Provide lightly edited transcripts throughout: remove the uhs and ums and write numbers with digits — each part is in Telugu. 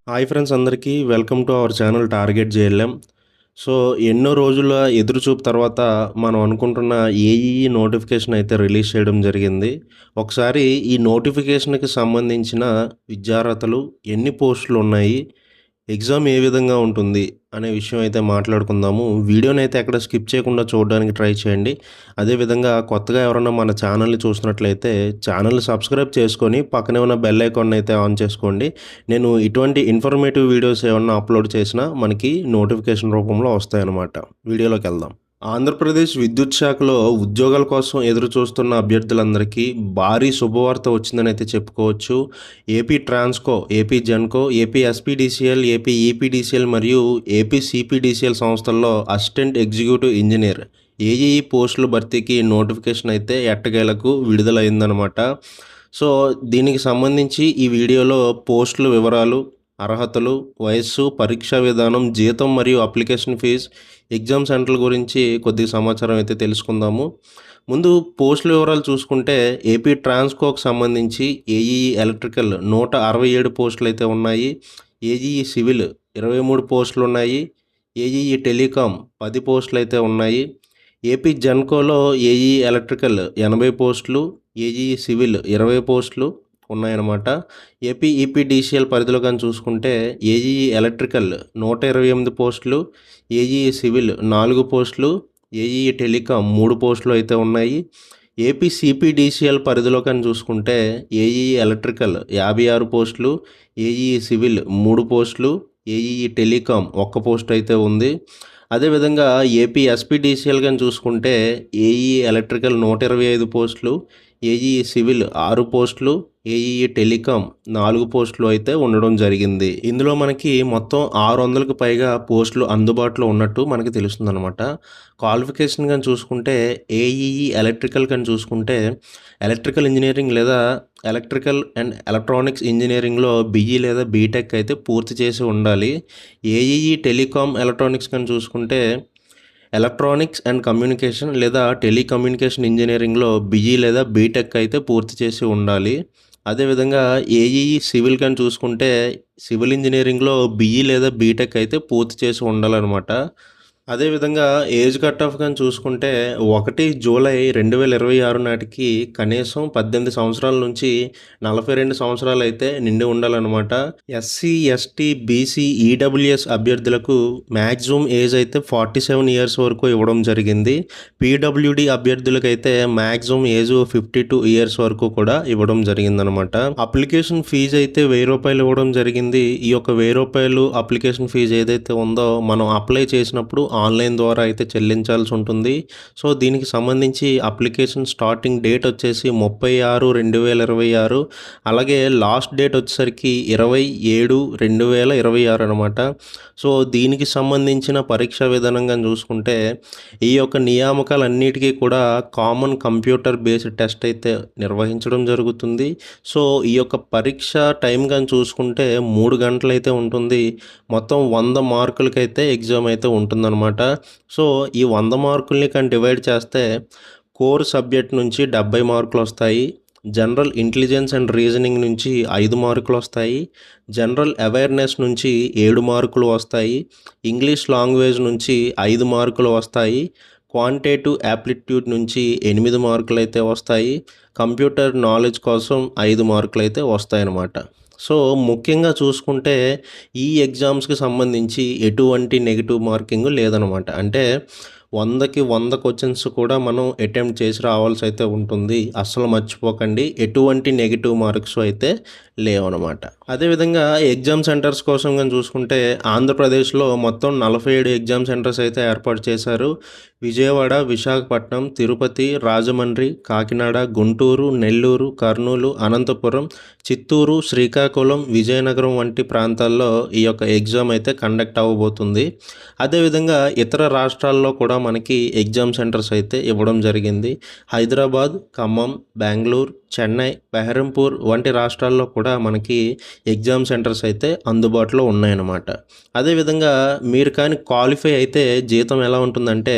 హాయ్ ఫ్రెండ్స్ అందరికీ welcome to our channel target JLM. So ఎన్నో రోజుల ఎదురుచూపు తర్వాత మనం అనుకుంటున్న ఏఈఈ నోటిఫికేషన్ అయితే రిలీజ్ చేయడం జరిగింది. ఒకసారి ఈ నోటిఫికేషన్‌కి సంబంధించిన విద్యార్హతలు, ఎన్ని పోస్టులు ఉన్నాయి, ఎగ్జామ్ ఏ విధంగా ఉంటుంది అనే విషయం అయితే మాట్లాడుకుందాము. వీడియోని అయితే ఎక్కడ స్కిప్ చేయకుండా చూడడానికి ట్రై చేయండి. అదేవిధంగా కొత్తగా ఎవరైనా మన ఛానల్ని చూసినట్లయితే ఛానల్ని సబ్స్క్రైబ్ చేసుకొని పక్కనే ఉన్న బెల్ ఐకాన్ అయితే ఆన్ చేసుకోండి. నేను ఇటువంటి ఇన్ఫర్మేటివ్ వీడియోస్ ఏమన్నా అప్లోడ్ చేసినా మనకి నోటిఫికేషన్ రూపంలో వస్తాయన్నమాట. వీడియోలోకి వెళ్దాం. ఆంధ్రప్రదేశ్ విద్యుత్ శాఖలో ఉద్యోగాల కోసం ఎదురు చూస్తున్న అభ్యర్థులందరికీ భారీ శుభవార్త వచ్చిందని అయితే చెప్పుకోవచ్చు. AP Transco, AP Genco, AP SPDCL, AP EPDCL మరియు ఏపీ సిపిడిసిఎల్ సంస్థల్లో అసిస్టెంట్ ఎగ్జిక్యూటివ్ ఇంజనీర్ ఏఈఈ పోస్టుల భర్తీకి నోటిఫికేషన్ అయితే ఎట్టకేలకు విడుదలైందనమాట. సో దీనికి సంబంధించి ఈ వీడియోలో పోస్టుల వివరాలు, అర్హతలు, వయస్సు, పరీక్షా విధానం, జీతం మరియు అప్లికేషన్ ఫీజు, ఎగ్జామ్ సెంటర్ల గురించి కొద్దిగా సమాచారం అయితే తెలుసుకుందాము. ముందు పోస్టుల వివరాలు చూసుకుంటే ఏపీ ట్రాన్స్కోకి సంబంధించి ఏఈఈ ఎలక్ట్రికల్ 167 పోస్టులు అయితే ఉన్నాయి. ఏఈఈ సివిల్ 23 పోస్టులు ఉన్నాయి. ఏఈఈ టెలికాం 10 పోస్టులు అయితే ఉన్నాయి. ఏపీ జెన్కోలో ఏఈఈ ఎలక్ట్రికల్ 80 పోస్టులు, ఏఈఈ సివిల్ 20 పోస్టులు ఉన్నాయన్నమాట. ఏపీ ఈపీడీసీఎల్ పరిధిలో కానీ చూసుకుంటే ఏఈఈ ఎలక్ట్రికల్ 128 పోస్టులు, ఏఈఈ సివిల్ 4 పోస్టులు, ఏఈఈ టెలికాం 3 పోస్టులు అయితే ఉన్నాయి. ఏపీ సిపిడిసిఎల్ పరిధిలో కానీ చూసుకుంటే ఏఈఈ ఎలక్ట్రికల్ 56 పోస్టులు, ఏఈఈ సివిల్ 3 పోస్టులు, ఏఈఈ టెలికాం 1 పోస్ట్ అయితే ఉంది. అదేవిధంగా ఏపీ ఎస్పీడీసీఎల్ కానీ చూసుకుంటే ఏఈఈ ఎలక్ట్రికల్ 125 పోస్టులు, ఏఈఈ సివిల్ 6 పోస్టులు, ఏఈఈ టెలికాం 4 పోస్టులు అయితే ఉండడం జరిగింది. ఇందులో మనకి మొత్తం 600కి పైగా పోస్టులు అందుబాటులో ఉన్నట్టు మనకి తెలుస్తుందన్నమాట. క్వాలిఫికేషన్ కానీ చూసుకుంటే ఏఈఈ ఎలక్ట్రికల్ కానీ చూసుకుంటే ఎలక్ట్రికల్ ఇంజనీరింగ్ లేదా ఎలక్ట్రికల్ అండ్ ఎలక్ట్రానిక్స్ ఇంజనీరింగ్లో బీఈ లేదా బీటెక్ అయితే పూర్తి చేసి ఉండాలి. ఏఈఈ టెలికాం ఎలక్ట్రానిక్స్ కానీ చూసుకుంటే ఎలక్ట్రానిక్స్ అండ్ కమ్యూనికేషన్ లేదా టెలికమ్యూనికేషన్ ఇంజనీరింగ్లో బీఈ లేదా బీటెక్ అయితే పూర్తి చేసి ఉండాలి. అదేవిధంగా ఏఈఈ సివిల్ కానీ చూసుకుంటే సివిల్ ఇంజనీరింగ్లో బీఈ లేదా బీటెక్ అయితే పూర్తి చేసి ఉండాలన్నమాట. అదేవిధంగా ఏజ్ కట్ ఆఫ్ కానీ చూసుకుంటే 1 జూలై 2026 నాటికి కనీసం 18 సంవత్సరాల నుంచి 42 సంవత్సరాలు అయితే నిండి ఉండాలన్నమాట. ఎస్సీ, ఎస్టీ, బీసీ, ఈడబ్ల్యూఎస్ అభ్యర్థులకు మ్యాక్సిమం ఏజ్ అయితే 47 ఇయర్స్ వరకు ఇవ్వడం జరిగింది. పీడబ్ల్యూడి అభ్యర్థులకైతే మ్యాక్సిమం ఏజ్ 52 ఇయర్స్ వరకు కూడా ఇవ్వడం జరిగిందనమాట. అప్లికేషన్ ఫీజు అయితే 1000 రూపాయలు ఇవ్వడం జరిగింది. ఈ యొక్క 1000 రూపాయలు అప్లికేషన్ ఫీజు ఏదైతే ఉందో మనం అప్లై చేసినప్పుడు ఆన్లైన్ ద్వారా అయితే చెల్లించాల్సి ఉంటుంది. సో దీనికి సంబంధించి అప్లికేషన్ స్టార్టింగ్ డేట్ వచ్చేసి 30/6/2026, అలాగే లాస్ట్ డేట్ వచ్చేసరికి 27/2026 అనమాట. సో దీనికి సంబంధించిన పరీక్షా విధానంగా చూసుకుంటే ఈ యొక్క నియామకాలన్నిటికీ కూడా కామన్ కంప్యూటర్ బేస్డ్ టెస్ట్ అయితే నిర్వహించడం జరుగుతుంది. సో ఈ యొక్క పరీక్ష టైం కానీ చూసుకుంటే 3 గంటలు అయితే ఉంటుంది. మొత్తం 100 మార్కులకైతే ఎగ్జామ్ అయితే ఉంటుందన్నమాట. సో ఈ 100 మార్కుల్ని కానీ డివైడ్ చేస్తే కోర్ సబ్జెక్ట్ నుంచి 70 మార్కులు వస్తాయి. జనరల్ ఇంటెలిజెన్స్ అండ్ రీజనింగ్ నుంచి 5 మార్కులు వస్తాయి. జనరల్ అవేర్నెస్ నుంచి 7 మార్కులు వస్తాయి. ఇంగ్లీష్ లాంగ్వేజ్ నుంచి 5 మార్కులు వస్తాయి. క్వాంటిటేటివ్ యాప్టిట్యూడ్ నుంచి 8 మార్కులు అయితే వస్తాయి. కంప్యూటర్ నాలెడ్జ్ కోసం 5 మార్కులు అయితే వస్తాయన్నమాట. సో ముఖ్యంగా చూసుకుంటే ఈ ఎగ్జామ్స్కి సంబంధించి ఎటువంటి నెగిటివ్ మార్కింగ్ లేదనమాట. అంటే 100కి 100 క్వశ్చన్స్ కూడా మనం అటెంప్ట్ చేసి రావాల్సి అయితే ఉంటుంది. అస్సలు మర్చిపోకండి, ఎటువంటి నెగిటివ్ మార్క్స్ అయితే లేవన్నమాట. అదేవిధంగా ఎగ్జామ్ సెంటర్స్ కోసం కానీ చూసుకుంటే ఆంధ్రప్రదేశ్లో మొత్తం 47 ఎగ్జామ్ సెంటర్స్ అయితే ఏర్పాటు చేశారు. విజయవాడ, విశాఖపట్నం, తిరుపతి, రాజమండ్రి, కాకినాడ, గుంటూరు, నెల్లూరు, కర్నూలు, అనంతపురం, చిత్తూరు, శ్రీకాకుళం, విజయనగరం వంటి ప్రాంతాల్లో ఈ యొక్క ఎగ్జామ్ అయితే కండక్ట్ అవ్వబోతుంది. అదేవిధంగా ఇతర రాష్ట్రాల్లో కూడా మనకి ఎగ్జామ్ సెంటర్స్ అయితే ఇవ్వడం జరిగింది. హైదరాబాద్, ఖమ్మం, బెంగళూరు, చెన్నై, బెహరంపూర్ వంటి రాష్ట్రాల్లో కూడా కూడా మనకి ఎగ్జామ్ సెంటర్స్ అయితే అందుబాటులో ఉన్నాయన్నమాట. అదేవిధంగా మీరు కానీ క్వాలిఫై అయితే జీతం ఎలా ఉంటుందంటే,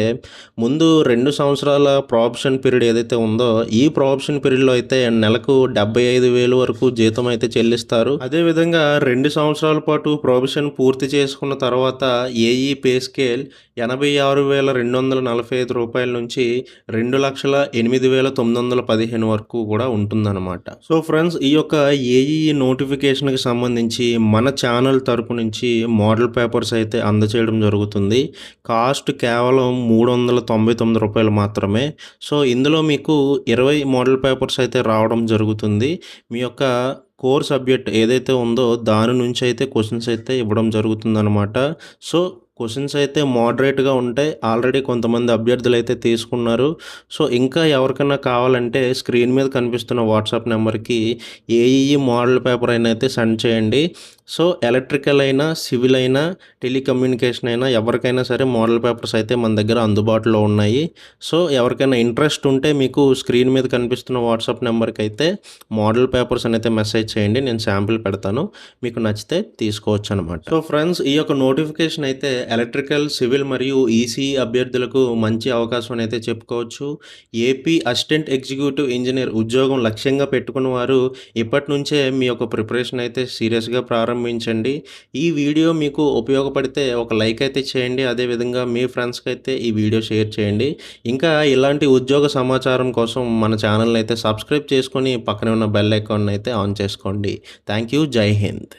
ముందు 2 సంవత్సరాల ప్రొబేషన్ పీరియడ్ ఏదైతే ఉందో, ఈ ప్రొబేషన్ పీరియడ్‌లో అయితే నెలకు 75,000 వరకు జీతం అయితే చెల్లిస్తారు. అదేవిధంగా 2 సంవత్సరాల పాటు ప్రొబేషన్ పూర్తి చేసుకున్న తర్వాత ఏఈ పే స్కేల్ రూ. 86,245 నుంచి రూ. 2,08,915 వరకు కూడా ఉంటుందన్నమాట. సో ఫ్రెండ్స్, ఈ యొక్క ఏఈ నోటిఫికేషన్‌కి సంబంధించి మన ఛానల్ తరపు నుంచి మోడల్ పేపర్స్ అయితే అందజేయడం జరుగుతుంది. కాస్ట్ కేవలం రూ. 399 మాత్రమే. సో ఇందులో మీకు 20 మోడల్ పేపర్స్ అయితే రావడం జరుగుతుంది. మీ యొక్క కోర్ సబ్జెక్ట్ ఏదైతే ఉందో దాని నుంచి అయితే క్వెషన్స్ అయితే ఇవ్వడం జరుగుతుందన్నమాట. సో క్వెషన్స్ అయితే మోడరేట్‌గా ఉంటాయి. ఆల్రెడీ కొంతమంది అభ్యర్థులు అయితే తీసుకున్నారు. సో ఇంకా ఎవరికైనా కావాలంటే స్క్రీన్ మీద కనిపిస్తున్న వాట్సాప్ నెంబర్‌కి ఏఈఈ మోడల్ పేపర్ అయితే సెండ్ చేయండి. సో ఎలక్ట్రికల్ అయినా, సివిల్ అయినా, టెలికమ్యూనికేషన్ అయినా ఎవరికైనా సరే మోడల్ పేపర్స్ అయితే మన దగ్గర అందుబాటులో ఉన్నాయి. సో ఎవరికైనా ఇంట్రెస్ట్ ఉంటే మీకు స్క్రీన్ మీద కనిపిస్తున్న వాట్సాప్ నెంబర్‌కి అయితే మోడల్ పేపర్స్ అయితే మెసేజ్ చేయండి. నేను శాంపిల్ పెడతాను. మీకు నచ్చితే తీసుకోవచ్చు అనమాట. సో ఫ్రెండ్స్, ఈ యొక్క నోటిఫికేషన్ అయితే ఎలక్ట్రికల్, సివిల్ మరియు ఈసీఈ అభ్యర్థులకు మంచి అవకాశం అయితే చెప్పుకోవచ్చు. ఏపీ అసిస్టెంట్ ఎగ్జిక్యూటివ్ ఇంజనీర్ ఉద్యోగం లక్ష్యంగా పెట్టుకున్న వారు ఇప్పటి నుంచే మీ యొక్క ప్రిపరేషన్ అయితే సీరియస్‌గా ప్రారంభించండి. ఈ వీడియో మీకు ఉపయోగపడితే ఒక లైక్ అయితే చేయండి. అదేవిధంగా మీ ఫ్రెండ్స్‌కి అయితే ఈ వీడియో షేర్ చేయండి. ఇంకా ఇలాంటి ఉద్యోగ సమాచారం కోసం మన ఛానల్‌ని అయితే సబ్స్క్రైబ్ చేసుకొని పక్కనే ఉన్న బెల్ ఐకాన్ అయితే ఆన్ చేసుకోండి. Thank you. జై హింద్.